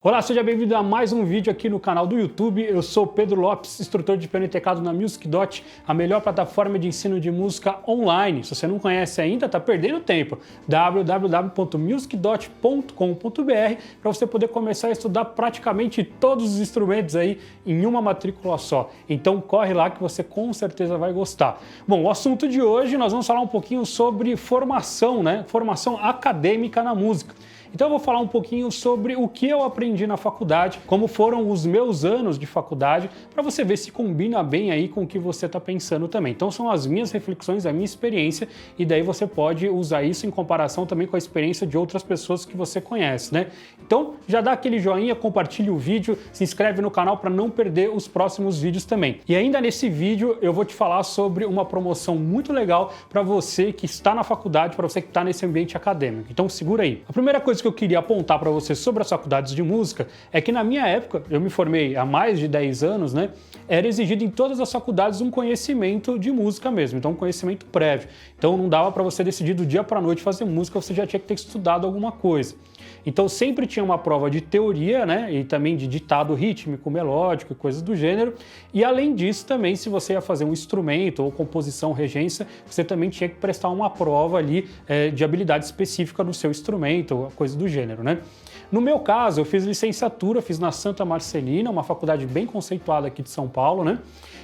Olá, seja bem-vindo a mais um vídeo aqui no canal do YouTube. Eu sou Pedro Lopes, instrutor de piano e teclado na Music.ly, a melhor plataforma de ensino de música online. Se você não conhece ainda, está perdendo tempo. www.music.ly.com.br para você poder começar a estudar praticamente todos os instrumentos aí em uma matrícula só. Então corre lá que você com certeza vai gostar. Bom, o assunto de hoje nós vamos falar um pouquinho sobre formação, né? Formação acadêmica na música. Então eu vou falar um pouquinho sobre o que eu aprendi na faculdade, como foram os meus anos de faculdade, para você ver se combina bem aí com o que você está pensando também. Então são as minhas reflexões, a minha experiência, e daí você pode usar isso em comparação também com a experiência de outras pessoas que você conhece, né? Então já dá aquele joinha, compartilha o vídeo, se inscreve no canal para não perder os próximos vídeos também. E ainda nesse vídeo eu vou te falar sobre uma promoção muito legal para você que está na faculdade, para você que está nesse ambiente acadêmico. Então segura aí. A primeira coisa que eu queria apontar para você sobre as faculdades de música é que na minha época, eu me formei há mais de 10 anos, né? Era exigido em todas as faculdades um conhecimento de música mesmo, então um conhecimento prévio. Então não dava para você decidir do dia para a noite fazer música, você já tinha que ter estudado alguma coisa. Então sempre tinha uma prova de teoria, né? E também de ditado rítmico, melódico e coisas do gênero. E além disso também, se você ia fazer um instrumento ou composição, regência, você também tinha que prestar uma prova ali de habilidade específica no seu instrumento, ou coisa do gênero, né? No meu caso, eu fiz licenciatura, fiz na Santa Marcelina, uma faculdade bem conceituada aqui de São Paulo, né?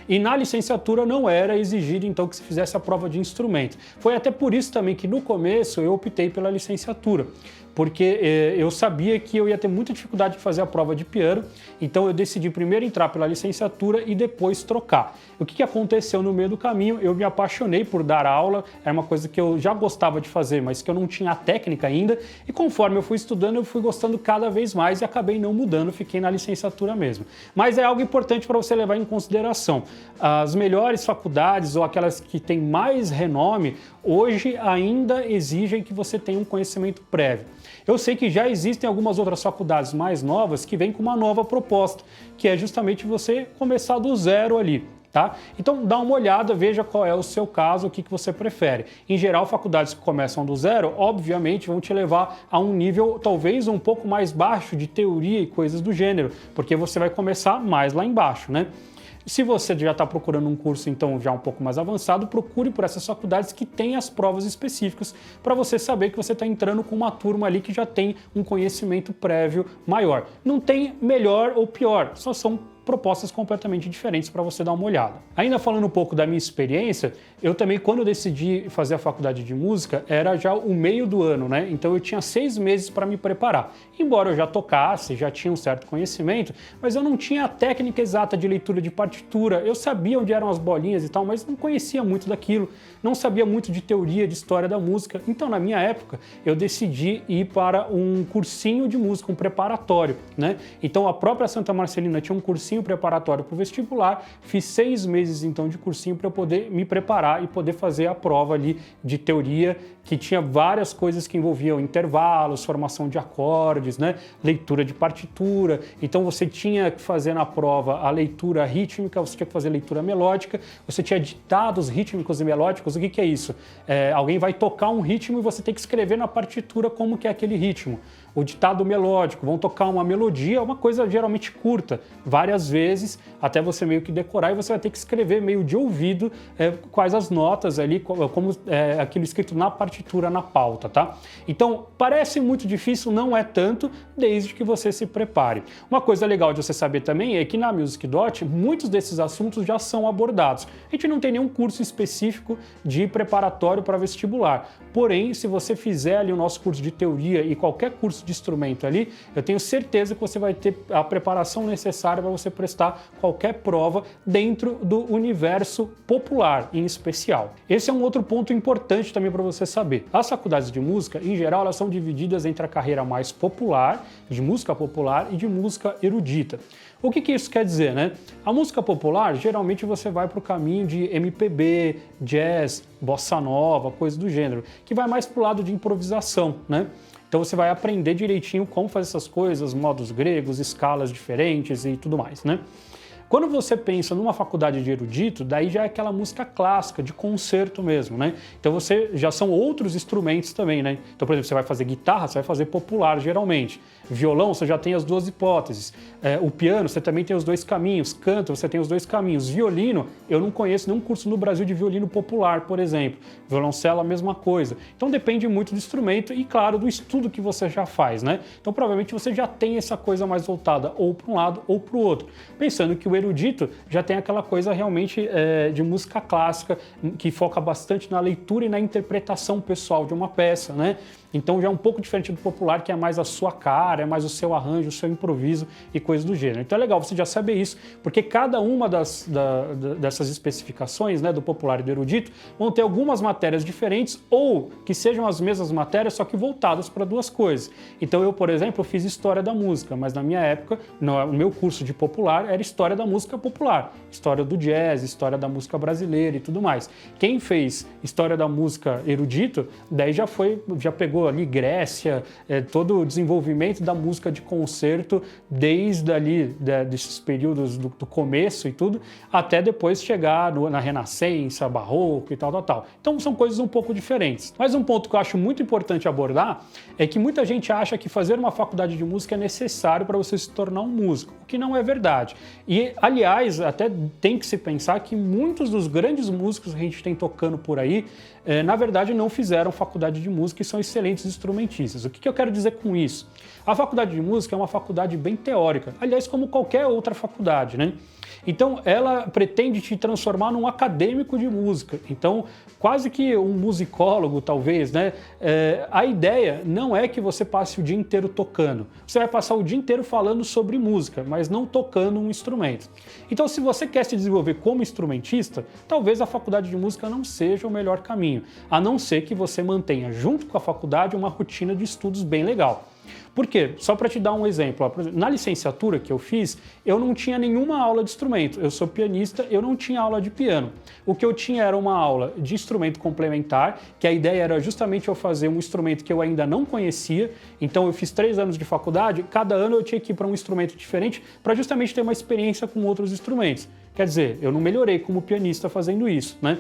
E na licenciatura não era exigido, então, que se fizesse a prova de instrumento. Foi até por isso também que no começo eu optei pela licenciatura, porque eu sabia que eu ia ter muita dificuldade de fazer a prova de piano, então eu decidi primeiro entrar pela licenciatura e depois trocar. O que aconteceu no meio do caminho? Eu me apaixonei por dar aula, era uma coisa que eu já gostava de fazer, mas que eu não tinha a técnica ainda, e conforme eu fui estudando, eu fui gostando cada vez mais e acabei não mudando, fiquei na licenciatura mesmo. Mas é algo importante para você levar em consideração. As melhores faculdades ou aquelas que têm mais renome, hoje ainda exigem que você tenha um conhecimento prévio. Eu sei que já existem algumas outras faculdades mais novas que vêm com uma nova proposta, que é justamente você começar do zero ali. Tá? Então dá uma olhada, veja qual é o seu caso, o que você prefere. Em geral, faculdades que começam do zero, obviamente, vão te levar a um nível talvez um pouco mais baixo de teoria e coisas do gênero, porque você vai começar mais lá embaixo, né? Se você já está procurando um curso, então, já um pouco mais avançado, procure por essas faculdades que têm as provas específicas para você saber que você está entrando com uma turma ali que já tem um conhecimento prévio maior. Não tem melhor ou pior, só são propostas completamente diferentes para você dar uma olhada. Ainda falando um pouco da minha experiência, eu também, quando eu decidi fazer a faculdade de música, era já o meio do ano, né? Então eu tinha 6 meses para me preparar. Embora eu já tocasse, já tinha um certo conhecimento, mas eu não tinha a técnica exata de leitura de partitura. Eu sabia onde eram as bolinhas e tal, mas não conhecia muito daquilo, não sabia muito de teoria, de história da música. Então, na minha época, eu decidi ir para um cursinho de música, um preparatório, né? Então, a própria Santa Marcelina tinha um cursinho preparatório para o vestibular, fiz 6 meses então de cursinho para eu poder me preparar e poder fazer a prova ali de teoria, que tinha várias coisas que envolviam intervalos, formação de acordes, né? Leitura de partitura. Então você tinha que fazer na prova a leitura rítmica, você tinha que fazer leitura melódica, você tinha ditados rítmicos e melódicos. O que é isso? Alguém vai tocar um ritmo e você tem que escrever na partitura como que é aquele ritmo. O ditado melódico, vão tocar uma melodia, uma coisa geralmente curta, várias vezes, até você meio que decorar, e você vai ter que escrever meio de ouvido quais as notas ali, como aquilo escrito na partitura, na pauta, tá? Então, parece muito difícil, não é tanto, desde que você se prepare. Uma coisa legal de você saber também é que na Music.ly, muitos desses assuntos já são abordados. A gente não tem nenhum curso específico de preparatório para vestibular. Porém, se você fizer ali o nosso curso de teoria e qualquer curso de instrumento ali, eu tenho certeza que você vai ter a preparação necessária para você prestar qualquer prova dentro do universo popular, em especial. Esse é um outro ponto importante também para você saber. As faculdades de música, em geral, elas são divididas entre a carreira mais popular, de música popular, e de música erudita. O que isso quer dizer, né? A música popular, geralmente você vai para o caminho de MPB, jazz, bossa nova, coisa do gênero, que vai mais para o lado de improvisação, né? Então você vai aprender direitinho como fazer essas coisas, modos gregos, escalas diferentes e tudo mais, né? Quando você pensa numa faculdade de erudito, daí já é aquela música clássica, de concerto mesmo, né? Então você já são outros instrumentos também, né? Então, por exemplo, você vai fazer guitarra, você vai fazer popular geralmente. Violão, você já tem as duas hipóteses. O piano, você também tem os dois caminhos. Canto, você tem os dois caminhos. Violino, eu não conheço nenhum curso no Brasil de violino popular, por exemplo. Violoncelo, a mesma coisa. Então depende muito do instrumento e, claro, do estudo que você já faz, né? Então provavelmente você já tem essa coisa mais voltada ou para um lado ou para o outro. Pensando que o erudito já tem aquela coisa realmente de música clássica, que foca bastante na leitura e na interpretação pessoal de uma peça, né? Então já é um pouco diferente do popular, que é mais a sua cara, é mais o seu arranjo, o seu improviso e coisas do gênero. Então é legal você já saber isso, porque cada uma dessas especificações, né, do popular e do erudito, vão ter algumas matérias diferentes ou que sejam as mesmas matérias, só que voltadas para duas coisas. Então eu, por exemplo, fiz História da Música, mas na minha época, no meu curso de popular, era História da Música Popular, História do Jazz, História da Música Brasileira e tudo mais. Quem fez História da Música Erudito, daí já pegou ali Grécia, todo o desenvolvimento da música de concerto, desde ali desses períodos do começo e tudo, até depois chegar na Renascença, Barroco e tal. Então são coisas um pouco diferentes. Mas um ponto que eu acho muito importante abordar é que muita gente acha que fazer uma faculdade de música é necessário para você se tornar um músico, o que não é verdade. E, aliás, até tem que se pensar que muitos dos grandes músicos que a gente tem tocando por aí, na verdade não fizeram faculdade de música e são excelentes instrumentistas. O que eu quero dizer com isso? A faculdade de música é uma faculdade bem teórica, aliás, como qualquer outra faculdade, né? Então, ela pretende te transformar num acadêmico de música. Então, quase que um musicólogo, talvez, né? A ideia não é que você passe o dia inteiro tocando. Você vai passar o dia inteiro falando sobre música, mas não tocando um instrumento. Então, se você quer se desenvolver como instrumentista, talvez a faculdade de música não seja o melhor caminho, a não ser que você mantenha, junto com a faculdade, uma rotina de estudos bem legal. Por quê? Só para te dar um exemplo. Na licenciatura que eu fiz, eu não tinha nenhuma aula de instrumento. Eu sou pianista, eu não tinha aula de piano. O que eu tinha era uma aula de instrumento complementar, que a ideia era justamente eu fazer um instrumento que eu ainda não conhecia. Então eu fiz 3 anos de faculdade, cada ano eu tinha que ir para um instrumento diferente para justamente ter uma experiência com outros instrumentos. Quer dizer, eu não melhorei como pianista fazendo isso, né?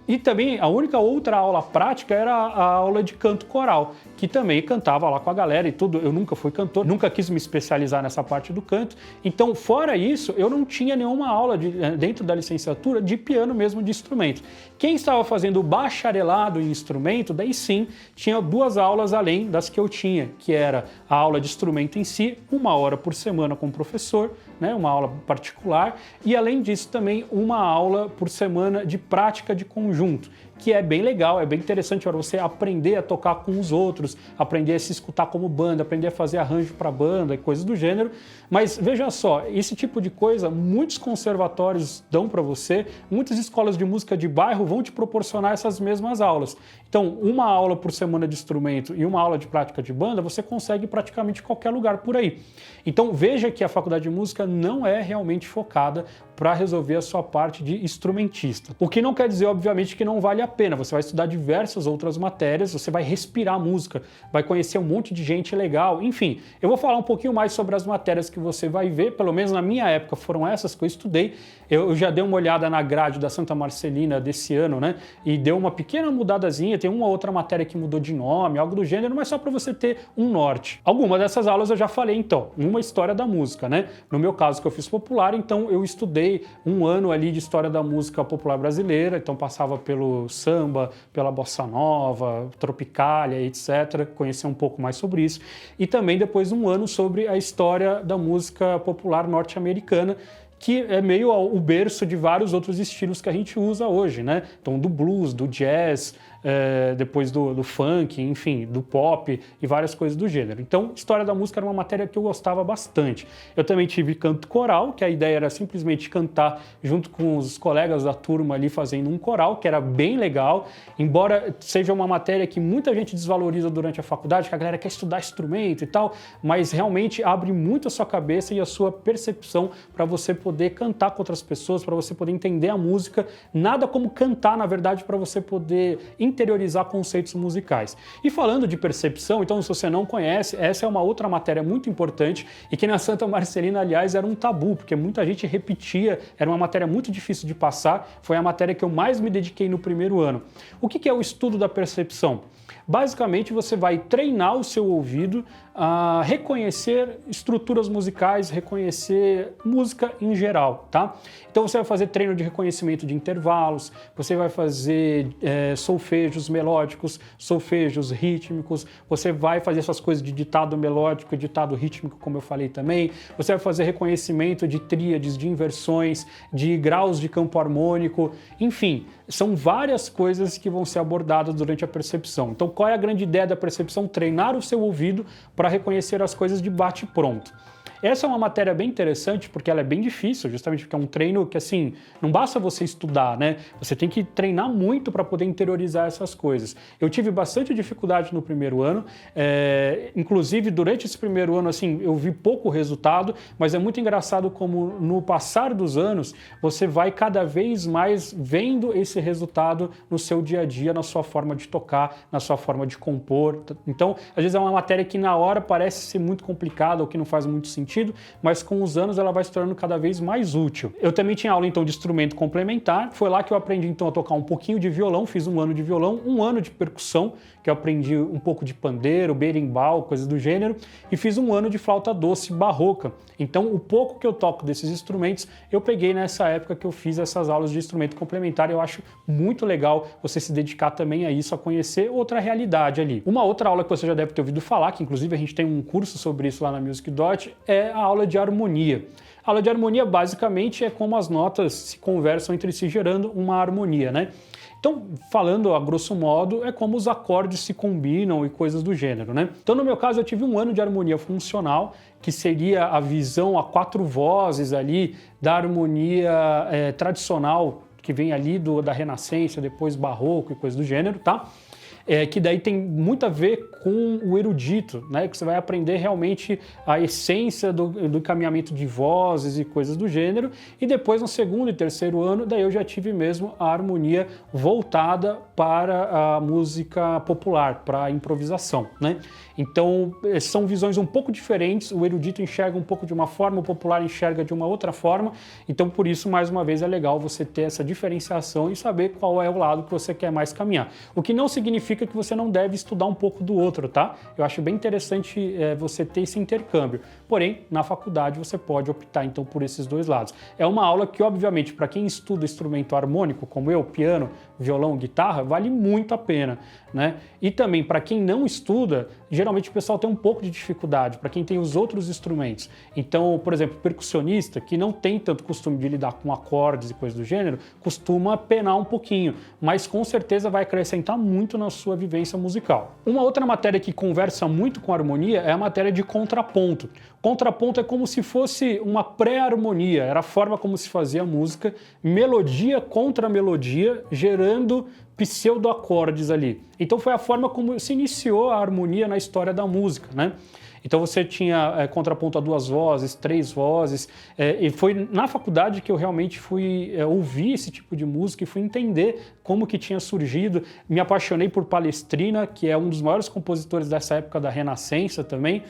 E também a única outra aula prática era a aula de canto coral, que também cantava lá com a galera e tudo. Eu nunca fui cantor, nunca quis me especializar nessa parte do canto. Então, fora isso, eu não tinha nenhuma aula dentro da licenciatura de piano mesmo, de instrumento. Quem estava fazendo o bacharelado em instrumento, daí sim, tinha 2 aulas além das que eu tinha, que era a aula de instrumento em si, 1 hora por semana com o professor, né, uma aula particular, e além disso também uma aula por semana de prática de conjunto, que é bem legal, é bem interessante para você aprender a tocar com os outros, aprender a se escutar como banda, aprender a fazer arranjo para banda e coisas do gênero. Mas veja só, esse tipo de coisa muitos conservatórios dão para você, muitas escolas de música de bairro vão te proporcionar essas mesmas aulas. Então, 1 aula por semana de instrumento e 1 aula de prática de banda, você consegue praticamente em qualquer lugar por aí. Então, veja que a faculdade de música não é realmente focada para resolver a sua parte de instrumentista. O que não quer dizer, obviamente, que não vale a pena. Você vai estudar diversas outras matérias, você vai respirar música, vai conhecer um monte de gente legal, enfim. Eu vou falar um pouquinho mais sobre as matérias que você vai ver, pelo menos na minha época foram essas que eu estudei. Eu já dei uma olhada na grade da Santa Marcelina desse ano, né? E deu uma pequena mudadazinha, tem uma outra matéria que mudou de nome, algo do gênero, mas só para você ter um norte. Alguma dessas aulas eu já falei, então, uma história da música, né? No meu caso, que eu fiz popular, então eu estudei 1 ano ali de história da música popular brasileira, então passava pelo samba, pela bossa nova, tropicália, etc. Conhecer um pouco mais sobre isso. E também depois 1 ano sobre a história da música popular norte-americana, que é meio o berço de vários outros estilos que a gente usa hoje, né? Então, do blues, do jazz, depois do funk, enfim, do pop e várias coisas do gênero. Então, história da música era uma matéria que eu gostava bastante. Eu também tive canto coral, que a ideia era simplesmente cantar junto com os colegas da turma ali fazendo um coral, que era bem legal, embora seja uma matéria que muita gente desvaloriza durante a faculdade, que a galera quer estudar instrumento e tal, mas realmente abre muito a sua cabeça e a sua percepção para você poder cantar com outras pessoas, para você poder entender a música. Nada como cantar, na verdade, para você poder interiorizar conceitos musicais. E falando de percepção, então se você não conhece, essa é uma outra matéria muito importante e que na Santa Marcelina, aliás, era um tabu, porque muita gente repetia, era uma matéria muito difícil de passar, foi a matéria que eu mais me dediquei no primeiro ano. O que é o estudo da percepção? Basicamente, você vai treinar o seu ouvido a reconhecer estruturas musicais, reconhecer música em geral, tá? Então você vai fazer treino de reconhecimento de intervalos, você vai fazer solfejos melódicos, solfejos rítmicos, você vai fazer essas coisas de ditado melódico e ditado rítmico, como eu falei também, você vai fazer reconhecimento de tríades, de inversões, de graus de campo harmônico, enfim, são várias coisas que vão ser abordadas durante a percepção. Então, qual é a grande ideia da percepção? Treinar o seu ouvido para reconhecer as coisas de bate-pronto. Essa é uma matéria bem interessante porque ela é bem difícil, justamente porque é um treino que, assim, não basta você estudar, né? Você tem que treinar muito para poder interiorizar essas coisas. Eu tive bastante dificuldade no primeiro ano, inclusive durante esse primeiro ano, assim, eu vi pouco resultado, mas é muito engraçado como no passar dos anos você vai cada vez mais vendo esse resultado no seu dia a dia, na sua forma de tocar, na sua forma de compor. Então, às vezes é uma matéria que na hora parece ser muito complicada ou que não faz muito sentido, mas com os anos ela vai se tornando cada vez mais útil. Eu também tinha aula então de instrumento complementar, foi lá que eu aprendi então a tocar um pouquinho de violão, fiz um ano de violão, um ano de percussão, que eu aprendi um pouco de pandeiro, berimbau, coisas do gênero, e fiz um ano de flauta doce barroca. Então o pouco que eu toco desses instrumentos, eu peguei nessa época que eu fiz essas aulas de instrumento complementar, e eu acho muito legal você se dedicar também a isso, a conhecer outra realidade ali. Uma outra aula que você já deve ter ouvido falar, que inclusive a gente tem um curso sobre isso lá na Music Dot, é a aula de harmonia. A aula de harmonia basicamente é como as notas se conversam entre si, gerando uma harmonia, né? Então, falando a grosso modo, é como os acordes se combinam e coisas do gênero, né? Então, no meu caso, eu tive um ano de harmonia funcional, que seria a visão a 4 vozes ali da harmonia tradicional, que vem ali da Renascença, depois Barroco e coisas do gênero, tá? Que daí tem muito a ver com o erudito, né? Que você vai aprender realmente a essência do encaminhamento de vozes e coisas do gênero, e depois no segundo e terceiro ano, daí eu já tive mesmo a harmonia voltada para a música popular, para a improvisação, né? Então, são visões um pouco diferentes, o erudito enxerga um pouco de uma forma, o popular enxerga de uma outra forma, então por isso, mais uma vez, é legal você ter essa diferenciação e saber qual é o lado que você quer mais caminhar. O que não significa que você não deve estudar um pouco do outro, tá? Eu acho bem interessante você ter esse intercâmbio, porém, na faculdade você pode optar então por esses dois lados. É uma aula que, obviamente, para quem estuda instrumento harmônico, como eu, piano, violão, guitarra, vale muito a pena, né? E também, para quem não estuda, geralmente o pessoal tem um pouco de dificuldade, para quem tem os outros instrumentos. Então, por exemplo, percussionista, que não tem tanto costume de lidar com acordes e coisas do gênero, costuma penar um pouquinho, mas com certeza vai acrescentar muito na sua vivência musical. Uma outra matéria que conversa muito com harmonia é a matéria de contraponto. Contraponto é como se fosse uma pré-harmonia, era a forma como se fazia a música, melodia contra melodia, gerando pseudo-acordes ali. Então foi a forma como se iniciou a harmonia na história da música, né? Então você tinha contraponto a 2 vozes, 3 vozes, e foi na faculdade que eu realmente fui ouvir esse tipo de música e fui entender como que tinha surgido. Me apaixonei por Palestrina, que é um dos maiores compositores dessa época da Renascença também.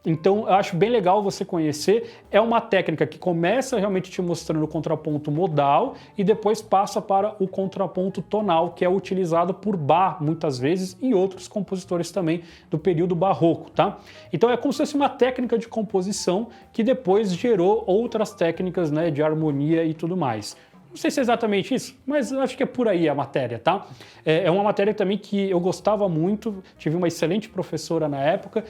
Então, eu acho bem legal você conhecer. É uma técnica que começa realmente te mostrando o contraponto modal e depois passa para o contraponto tonal, que é utilizado por Bach, muitas vezes, e outros compositores também do período barroco, tá? Então, é como se fosse uma técnica de composição que depois gerou outras técnicas, né, de harmonia e tudo mais. Não sei se é exatamente isso, mas eu acho que é por aí a matéria, tá? É uma matéria também que eu gostava muito, tive uma excelente professora na época,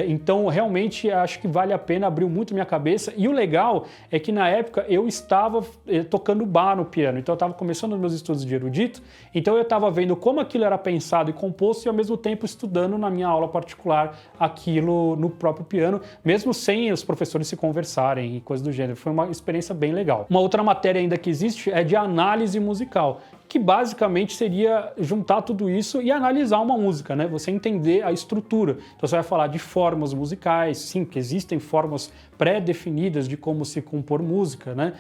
então realmente acho que vale a pena, abriu muito minha cabeça. E o legal é que na época eu estava tocando bar no piano, então eu estava começando os meus estudos de erudito, então eu estava vendo como aquilo era pensado e composto e ao mesmo tempo estudando na minha aula particular aquilo no próprio piano, mesmo sem os professores se conversarem e coisas do gênero. Foi uma experiência bem legal. Uma outra matéria ainda que existe é de análise musical, que basicamente seria juntar tudo isso e analisar uma música, né? Você entender a estrutura. Então você vai falar de formas musicais, sim, que existem formas pré-definidas de como se compor música, né?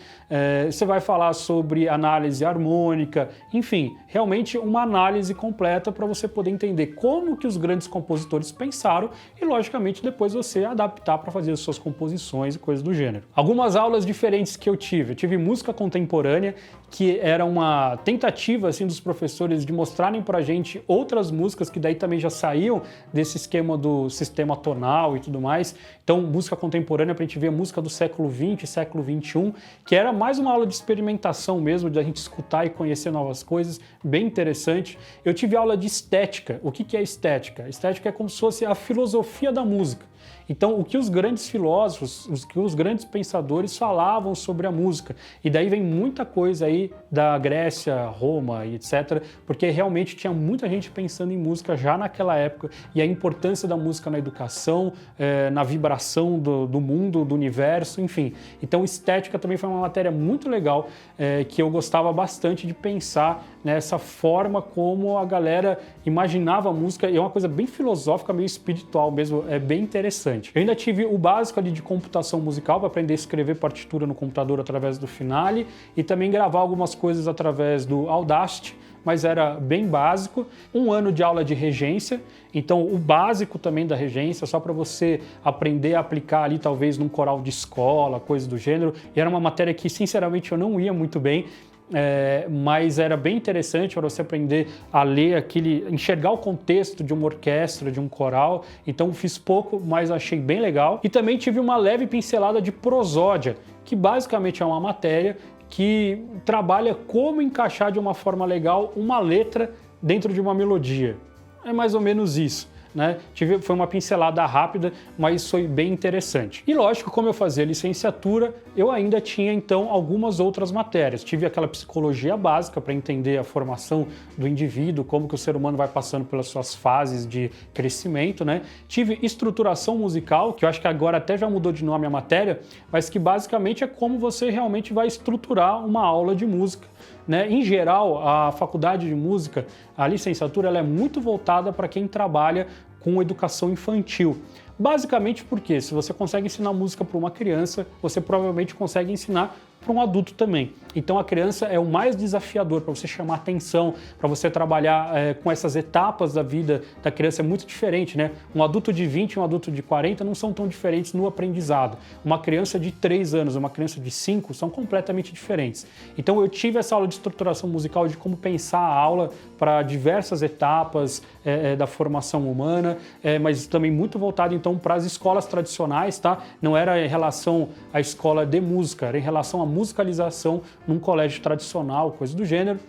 Você vai falar sobre análise harmônica, enfim, realmente uma análise completa para você poder entender como que os grandes compositores pensaram e, logicamente, depois você adaptar para fazer as suas composições e coisas do gênero. Algumas aulas diferentes que eu tive música contemporânea, que era uma tentativa assim dos professores de mostrarem pra gente outras músicas que daí também já saíam desse esquema do sistema tonal e tudo mais. Então, música contemporânea pra gente ver música do século XX, século XXI, que era mais uma aula de experimentação mesmo, de a gente escutar e conhecer novas coisas, bem interessante. Eu tive aula de estética. O que é estética? Estética é como se fosse a filosofia da música. Então, o que os grandes filósofos, o que os grandes pensadores falavam sobre a música. E daí vem muita coisa aí da Grécia, Roma e etc., porque realmente tinha muita gente pensando em música já naquela época e a importância da música na educação, na vibração do mundo, do universo, enfim. Então, estética também foi uma matéria muito legal, que eu gostava bastante de pensar nessa forma como a galera imaginava a música, e é uma coisa bem filosófica, meio espiritual mesmo, é bem interessante. Eu ainda tive o básico ali de computação musical para aprender a escrever partitura no computador através do Finale e também gravar algumas coisas através do Audacity, mas era bem básico. Um ano de aula de regência, então o básico também da regência, só para você aprender a aplicar ali talvez num coral de escola, coisa do gênero, e era uma matéria que sinceramente eu não ia muito bem, mas era bem interessante para você aprender a ler enxergar o contexto de uma orquestra, de um coral. Então fiz pouco, mas achei bem legal. E também tive uma leve pincelada de prosódia, que basicamente é uma matéria que trabalha como encaixar de uma forma legal uma letra dentro de uma melodia. É mais ou menos isso. Né? Foi uma pincelada rápida, mas foi bem interessante. E lógico, como eu fazia licenciatura, eu ainda tinha então algumas outras matérias. Tive aquela psicologia básica para entender a formação do indivíduo, como que o ser humano vai passando pelas suas fases de crescimento, né? Tive estruturação musical, que eu acho que agora até já mudou de nome a matéria, mas que basicamente é como você realmente vai estruturar uma aula de música. Né? Em geral, a faculdade de música, a licenciatura, ela é muito voltada para quem trabalha com educação infantil. Basicamente porque se você consegue ensinar música para uma criança, você provavelmente consegue ensinar para um adulto também. Então a criança é o mais desafiador para você chamar atenção, para você trabalhar com essas etapas da vida da criança. É muito diferente, né? Um adulto de 20 e um adulto de 40 não são tão diferentes no aprendizado. Uma criança de 3 anos, uma criança de 5 são completamente diferentes. Então eu tive essa aula de estruturação musical, de como pensar a aula para diversas etapas da formação humana, mas também muito voltado então para as escolas tradicionais, tá? Não era em relação à escola de música, era em relação à musicalização num colégio tradicional, coisa do gênero.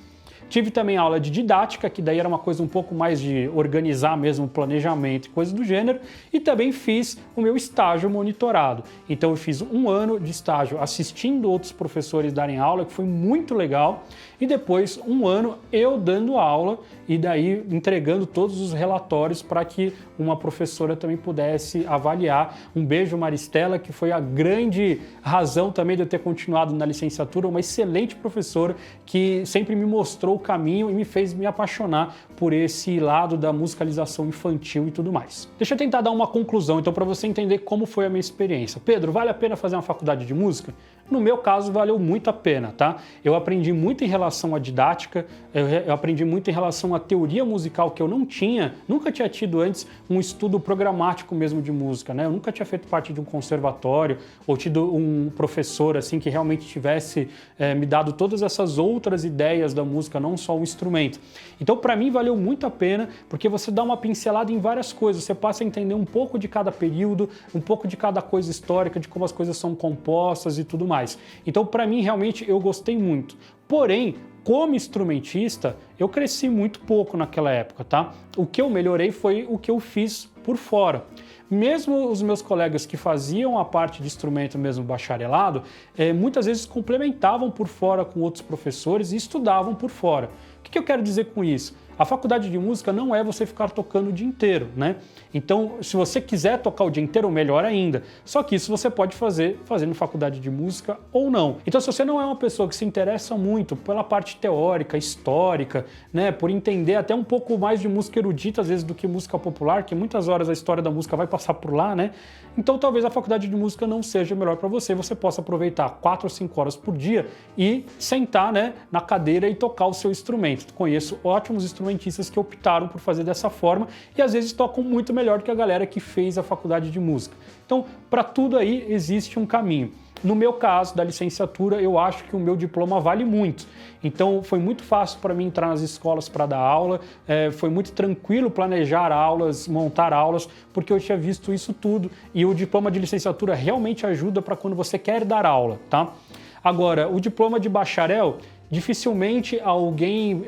Tive também aula de didática, que daí era uma coisa um pouco mais de organizar mesmo o planejamento e coisa do gênero, e também fiz o meu estágio monitorado. Então eu fiz um ano de estágio assistindo outros professores darem aula, que foi muito legal, e depois um ano eu dando aula e daí entregando todos os relatórios para que uma professora também pudesse avaliar. Um beijo, Maristela, que foi a grande razão também de eu ter continuado na licenciatura, uma excelente professora que sempre me mostrou o caminho e me fez me apaixonar por esse lado da musicalização infantil e tudo mais. Deixa eu tentar dar uma conclusão, então, para você entender como foi a minha experiência. Pedro, vale a pena fazer uma faculdade de música? No meu caso, valeu muito a pena, tá? Eu aprendi muito em relação à didática, eu aprendi muito em relação à teoria musical, que eu nunca tinha tido antes um estudo programático mesmo de música, né? Eu nunca tinha feito parte de um conservatório ou tido um professor, assim, que realmente tivesse me dado todas essas outras ideias da música, não só o instrumento. Então, para mim, valeu muito a pena, porque você dá uma pincelada em várias coisas, você passa a entender um pouco de cada período, um pouco de cada coisa histórica, de como as coisas são compostas e tudo mais. Então, para mim, realmente, eu gostei muito. Porém, como instrumentista, eu cresci muito pouco naquela época, tá? O que eu melhorei foi o que eu fiz por fora. Mesmo os meus colegas que faziam a parte de instrumento mesmo bacharelado, muitas vezes complementavam por fora com outros professores e estudavam por fora. O que eu quero dizer com isso? a faculdade de música não é você ficar tocando o dia inteiro, né? Então, se você quiser tocar o dia inteiro, melhor ainda. Só que isso você pode fazer fazendo faculdade de música ou não. Então, se você não é uma pessoa que se interessa muito pela parte teórica, histórica, né, por entender até um pouco mais de música erudita, às vezes, do que música popular, que muitas horas a história da música vai passar por lá, né? Então, talvez a faculdade de música não seja melhor para você. Você possa aproveitar 4 ou 5 horas por dia e sentar, né, na cadeira e tocar o seu instrumento. Conheço ótimos instrumentistas que optaram por fazer dessa forma e às vezes tocam muito melhor do que a galera que fez a faculdade de música. Então, para tudo aí existe um caminho. No meu caso, da licenciatura, eu acho que o meu diploma vale muito. Então, foi muito fácil para mim entrar nas escolas para dar aula, foi muito tranquilo planejar aulas, montar aulas, porque eu tinha visto isso tudo. E o diploma de licenciatura realmente ajuda para quando você quer dar aula, tá? Agora, o diploma de bacharel, dificilmente alguém,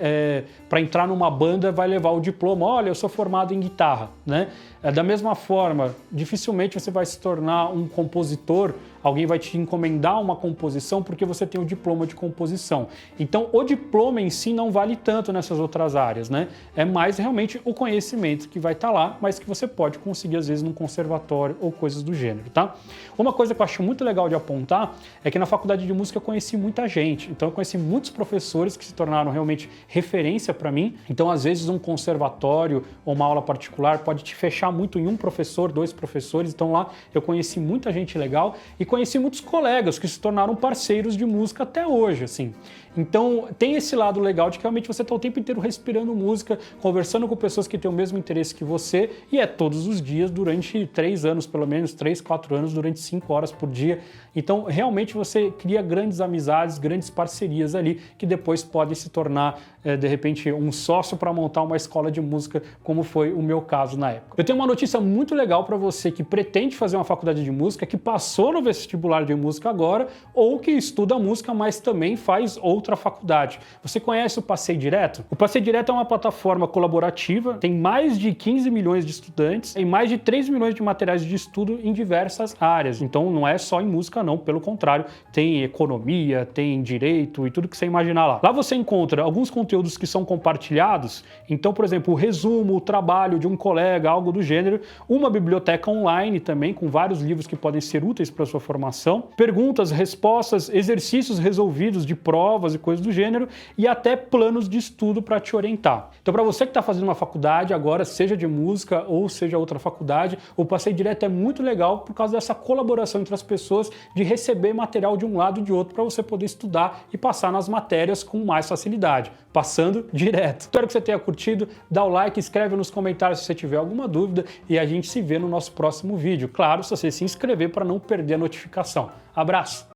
para entrar numa banda, vai levar o diploma. Olha, eu sou formado em guitarra, né? Da mesma forma, dificilmente você vai se tornar um compositor, alguém vai te encomendar uma composição porque você tem o diploma de composição. Então, o diploma em si não vale tanto nessas outras áreas, né? É mais realmente o conhecimento que vai estar lá, mas que você pode conseguir, às vezes, num conservatório ou coisas do gênero, tá? Uma coisa que eu acho muito legal de apontar é que na faculdade de música eu conheci muita gente. Então, eu conheci muitos professores que se tornaram realmente referência para mim. Então, às vezes, um conservatório ou uma aula particular pode te fechar muito em um professor, 2 professores. Então, lá eu conheci muita gente legal e conheci muitos colegas que se tornaram parceiros de música até hoje, assim. Então, tem esse lado legal de que realmente você está o tempo inteiro respirando música, conversando com pessoas que têm o mesmo interesse que você, e é todos os dias durante 3 anos, pelo menos 3, 4 anos, durante 5 horas por dia. Então, realmente você cria grandes amizades, grandes parcerias ali, que depois podem se tornar, de repente, um sócio para montar uma escola de música, como foi o meu caso na época. Eu tenho uma notícia muito legal para você que pretende fazer uma faculdade de música, que passou no vestibular de música agora, ou que estuda música, mas também faz outra faculdade. Você conhece o Passei Direto? O Passei Direto é uma plataforma colaborativa, tem mais de 15 milhões de estudantes e mais de 3 milhões de materiais de estudo em diversas áreas. Então não é só em música não, pelo contrário, tem economia, tem direito e tudo que você imaginar lá. Lá você encontra alguns conteúdos que são compartilhados, então, por exemplo, o resumo, o trabalho de um colega, algo do gênero, uma biblioteca online também, com vários livros que podem ser úteis para a sua formação, perguntas, respostas, exercícios resolvidos de provas e coisas do gênero, e até planos de estudo para te orientar. Então, para você que está fazendo uma faculdade agora, seja de música ou seja outra faculdade, o Passei Direto é muito legal por causa dessa colaboração entre as pessoas, de receber material de um lado e de outro para você poder estudar e passar nas matérias com mais facilidade, passando direto. Espero que você tenha curtido, dá o like, escreve nos comentários se você tiver alguma dúvida e a gente se vê no nosso próximo vídeo. Claro, se você se inscrever para não perder a notificação. Abraço!